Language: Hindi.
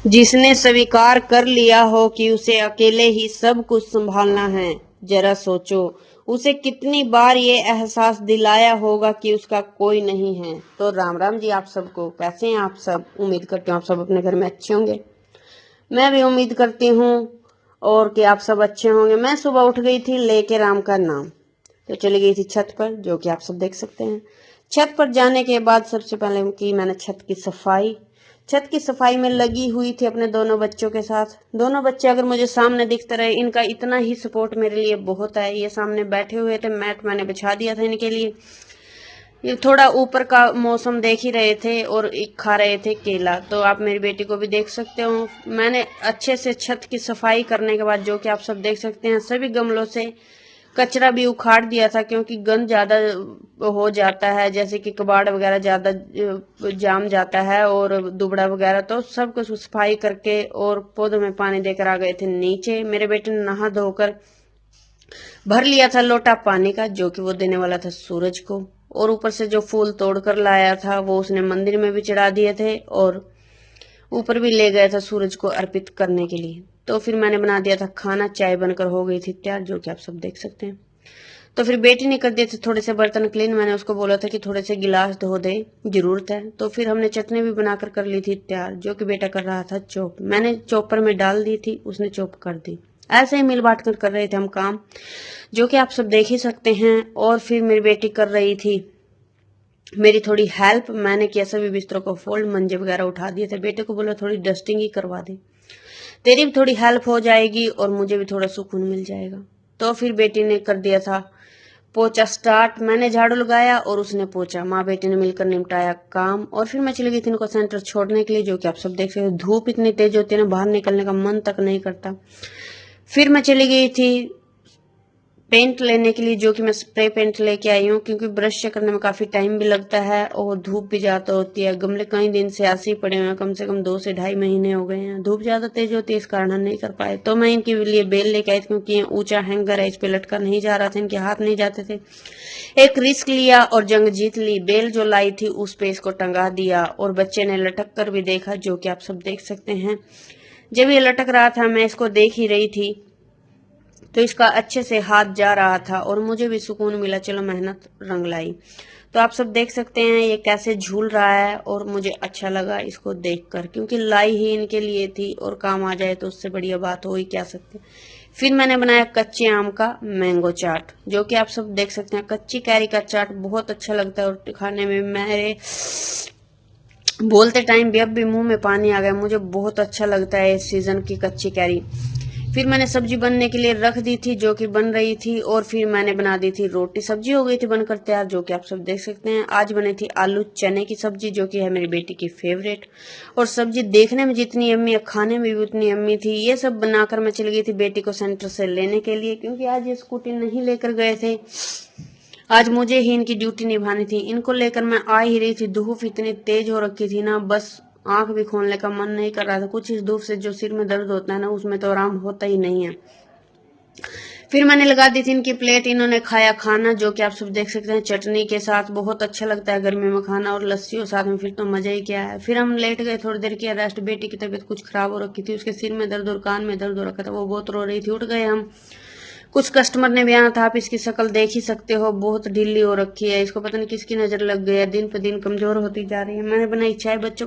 जिसने स्वीकार कर लिया हो कि उसे अकेले ही सब कुछ संभालना है, जरा सोचो उसे कितनी बार ये एहसास दिलाया होगा कि उसका कोई नहीं है। तो राम राम जी आप सबको, कैसे हैं आप सब? उम्मीद करती हूँ आप सब अपने घर में अच्छे होंगे। मैं भी उम्मीद करती हूँ और कि आप सब अच्छे होंगे। मैं सुबह उठ गई थी लेके राम का नाम, तो चली गई थी छत पर, जो कि आप सब देख सकते हैं। छत पर जाने के बाद सबसे पहले की मैंने छत की सफाई। छत की सफाई में लगी हुई थी अपने दोनों बच्चों के साथ। दोनों बच्चे अगर मुझे सामने दिखते रहे, इनका इतना ही सपोर्ट मेरे लिए बहुत है। ये सामने बैठे हुए थे, मैट मैंने बिछा दिया था इनके लिए। ये थोड़ा ऊपर का मौसम देख ही रहे थे और खा रहे थे केला, तो आप मेरी बेटी को भी देख सकते हो। मैंने अच्छे से छत की सफाई करने के बाद, जो कि आप सब देख सकते हैं, सभी गमलों से कचरा भी उखाड़ दिया था, क्योंकि गंद ज्यादा हो जाता है, जैसे कि कबाड़ वगैरह ज्यादा जाम जाता है और दुबड़ा वगैरह। तो सब कुछ सफाई करके और पौधों में पानी देकर आ गए थे नीचे। मेरे बेटे ने नहा धोकर भर लिया था लोटा पानी का, जो कि वो देने वाला था सूरज को। और ऊपर से जो फूल तोड़कर लाया था वो उसने मंदिर में भी चढ़ा दिए थे और ऊपर भी ले गया था सूरज को अर्पित करने के लिए। तो फिर मैंने बना दिया था खाना, चाय बनकर हो गई थी तैयार, जो कि आप सब देख सकते हैं। तो फिर बेटी ने कर दिए थे थोड़े से बर्तन क्लीन। मैंने उसको बोला था कि थोड़े से गिलास धो दे, जरूरत है। तो फिर हमने चटनी भी बनाकर कर ली थी तैयार, जो कि बेटा कर रहा था चॉप। मैंने चॉपर में डाल दी थी, उसने चॉप कर दी। ऐसे ही मिल बांट कर रहे थे हम काम, जो कि आप सब देख ही सकते हैं। और फिर मेरी बेटी कर रही थी मेरी थोड़ी हेल्प। मैंने किया सभी बिस्तरों को फोल्ड, मंजे वगैरह उठा दिए थे। बेटे को बोला थोड़ी डस्टिंग ही करवा दे, तेरी भी थोड़ी हेल्प हो जाएगी और मुझे भी थोड़ा सुकून मिल जाएगा। तो फिर बेटी ने कर दिया था पोछा स्टार्ट। मैंने झाड़ू लगाया और उसने पोछा। माँ बेटी ने मिलकर निपटाया काम और फिर मैं चली गई थी इनको सेंटर छोड़ने के लिए, जो कि आप सब देख सकते हो। धूप इतनी तेज होती है ना, बाहर निकलने का मन तक नहीं करता। फिर मैं चली गई थी पेंट लेने के लिए, जो कि मैं स्प्रे पेंट लेके आई हूँ, क्योंकि ब्रश से करने में काफी टाइम भी लगता है और धूप भी ज्यादा होती है। गमले कई दिन से ऐसे ही पड़े हुए हैं, कम से कम 2 से ढाई महीने हो गए हैं। धूप ज्यादा तेज होती है, इस कारण हम नहीं कर पाए। तो मैं इनके लिए बेल लेके आई थी, क्योंकि ये ऊंचा हैंगर है, इस पे लटका नहीं जा रहा था, इनके हाथ नहीं जाते थे। एक रिस्क लिया और जंग जीत ली। बेल जो लाई थी उस पे इसको टंगा दिया और बच्चे ने लटक कर भी देखा, जो कि आप सब देख सकते हैं। जब ये लटक रहा था, मैं इसको देख ही रही थी, तो इसका अच्छे से हाथ जा रहा था और मुझे भी सुकून मिला, चलो मेहनत रंग लाई। तो आप सब देख सकते हैं ये कैसे झूल रहा है और मुझे अच्छा लगा इसको देखकर, क्योंकि लाई ही इनके लिए थी और काम आ जाए तो उससे बढ़िया बात हो ही क्या सकते। फिर मैंने बनाया कच्चे आम का मैंगो चाट, जो कि आप सब देख सकते हैं। कच्ची कैरी का चाट बहुत अच्छा लगता है और खाने में मेरे बोलते टाइम भी अब भी मुंह में पानी आ गया। मुझे बहुत अच्छा लगता है इस सीजन की कच्ची कैरी। फिर मैंने सब्जी बनने के लिए रख दी थी, जो कि बन रही थी, और फिर मैंने बना दी थी रोटी। सब्जी हो गई थी बनकर तैयार, जो कि आप सब देख सकते हैं। आज बनी थी आलू चने की सब्जी, जो कि है मेरी बेटी की फेवरेट। और सब्जी देखने में जितनी अम्मी है, खाने में भी उतनी अम्मी थी। ये सब बनाकर मैं चली गई थी बेटी को सेंटर से लेने के लिए, क्योंकि आज ये स्कूटी नहीं लेकर गए थे। आज मुझे ही इनकी ड्यूटी निभानी थी। इनको लेकर मैं आ ही रही थी, धूप इतनी तेज हो रखी थी ना, बस आंख भी खोलने का मन नहीं कर रहा था। कुछ इस धूप से जो सिर में दर्द होता है ना, उसमें तो आराम होता ही नहीं है। फिर मैंने लगा दी थी इनकी प्लेट। इन्होंने खाया खाना, जो कि आप सब देख सकते हैं, चटनी के साथ। बहुत अच्छा लगता है गर्मी में खाना, और लस्सी और साथ में, फिर तो मजा ही क्या है। फिर हम लेट गए, थोड़ी देर किया रेस्ट। बेटी की तबीयत कुछ खराब हो रखी थी, उसके सिर में दर्द और कान में दर्द हो रखा था, वो बहुत रो रही थी। उठ गए हम। कुछ कस्टमर ने भी आना था, आप इसकी शक्ल देख ही सकते हो, बहुत ढीली हो रखी है। इसको पता नहीं किसकी नजर लग गई है, दिन पे दिन कमजोर होती जा रही है। मैंने बनाई चाय बच्चों